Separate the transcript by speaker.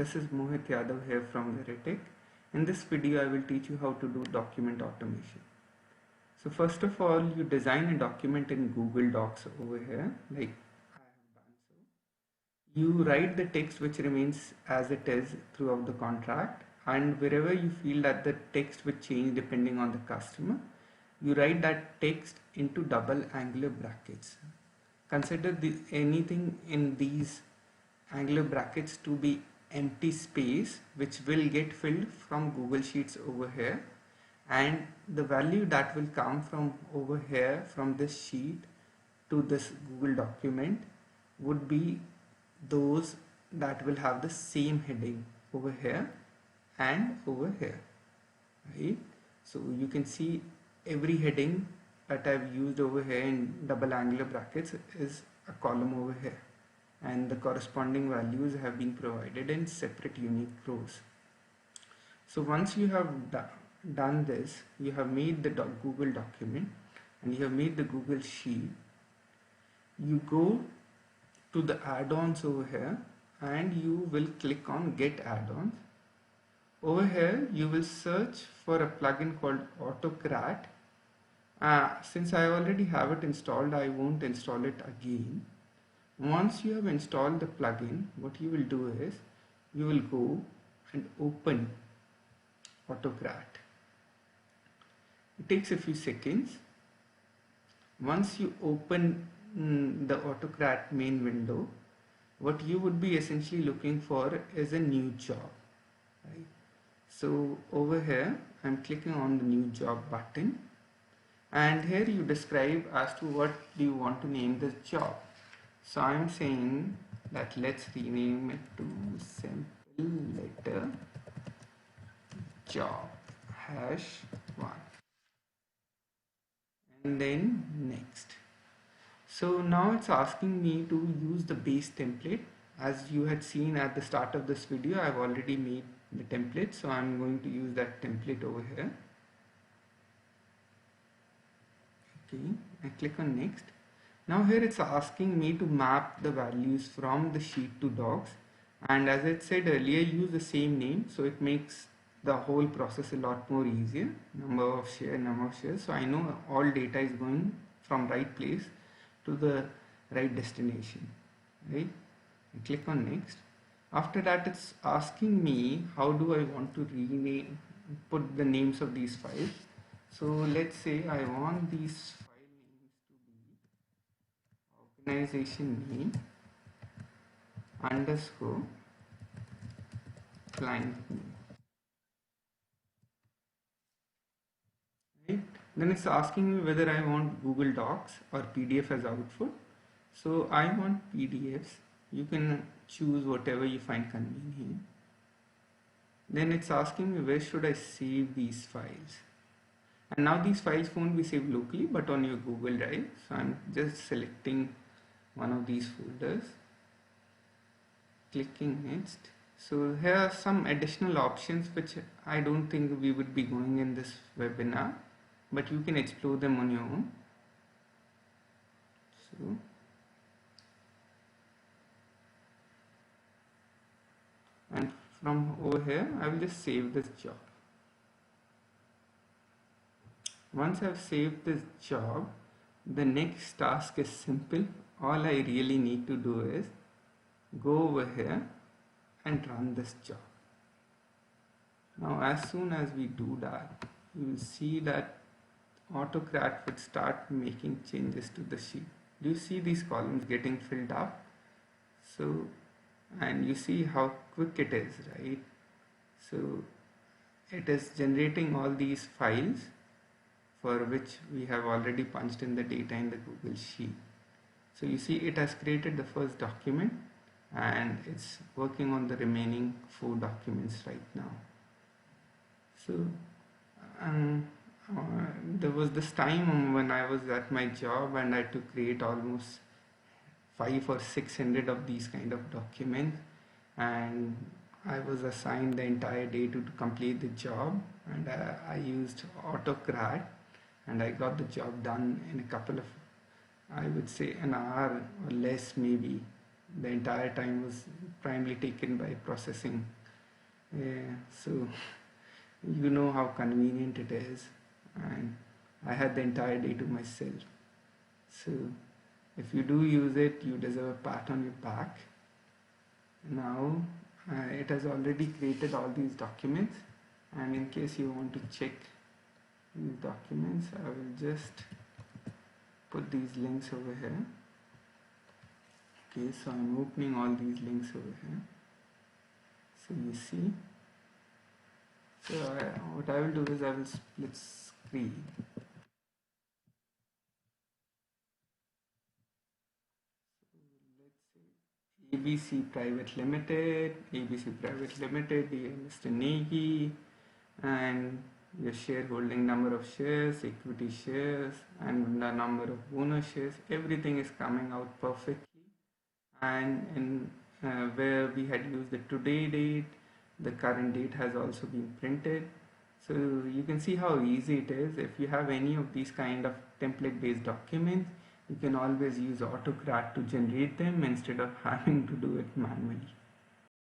Speaker 1: this is Mohit Yadav here from Veritech. In this video I will teach you how to do document automation. So first of all, you design a document in Google Docs over here like I have done so. You write the text which remains as it is throughout the contract, and wherever you feel that the text will change depending on the customer, you write that text into double angular brackets. Consider anything in these angular brackets to be empty space which will get filled from Google Sheets over here, and the value that will come from over here from this sheet to this Google document would be those that will have the same heading over here and over here, right? So you can see every heading that I've used over here in double angular brackets is a column over here, and the corresponding values have been provided in separate unique rows. So once you have done this, you have made the Google document and you have made the Google Sheet, you go to the add-ons over here and you will click on get add-ons. Over here you will search for a plugin called Autocrat. Since I already have it installed, I won't install it again. Once you have installed the plugin, what you will do is you will go and open Autocrat. It takes a few seconds. Once you open the Autocrat main window, what you would be essentially looking for is a new job, right? So over here I'm clicking on the new job button, and here you describe as to what do you want to name this job. So I'm saying that let's rename it to simple letter job #1 and then next. So now it's asking me to use the base template. As you had seen at the start of this video, I've already made the template, so I'm going to use that template over here. Okay, I click on next. Now here it's asking me to map the values from the sheet to docs, and as I said earlier, use the same name, so it makes the whole process a lot more easier. Number of shares, so I know all data is going from right place to the right destination, right? I click on next. After that, it's asking me how do I want to rename, put the names of these files. So let's say I want these file names to be organization name underscore client name, right? Then it's asking me whether I want Google Docs or PDF as output. So I want PDFs. You can choose whatever you find convenient. Then it's asking me where should I save these files. And now these files won't be saved locally but on your Google Drive. So I'm just selecting one of these folders, clicking next. So here are some additional options which I don't think we would be going in this webinar, but you can explore them on your own. So and from over here I will just save this job. Once I've saved this job, the next task is simple. All I really need to do is go over here and run this job. Now as soon as we do that, you will see that Autocrat would start making changes to the sheet. Do you see these columns getting filled up? So, and you see how quick it is, right? So it is generating all these files for which we have already punched in the data in the Google Sheet. So you see it has created the first document and it's working on the remaining 4 documents right now. So there was this time when I was at my job and I had to create almost 500 or 600 of these kind of documents, and I was assigned the entire day to complete the job, and I used Autocrat and I got the job done in a couple of, I would say an hour or less maybe, The entire time was primarily taken by processing. So you know how convenient it is, and I had the entire day to myself. So if you do use it, you deserve a pat on your back. Now it has already created all these documents, and in case you want to check these documents, I will just put these links over here. Okay, so I'm opening all these links over here. So you see, so what I will do is I will split screen. So let's say ABC Private Limited, dear Mr. Negi, and your shareholding number of shares, equity shares, and the number of owner shares, everything is coming out perfectly. And in where we had used the today date, the current date has also been printed. So you can see how easy it is. If you have any of these kind of template based documents, you can always use AutoCAD to generate them instead of having to do it manually.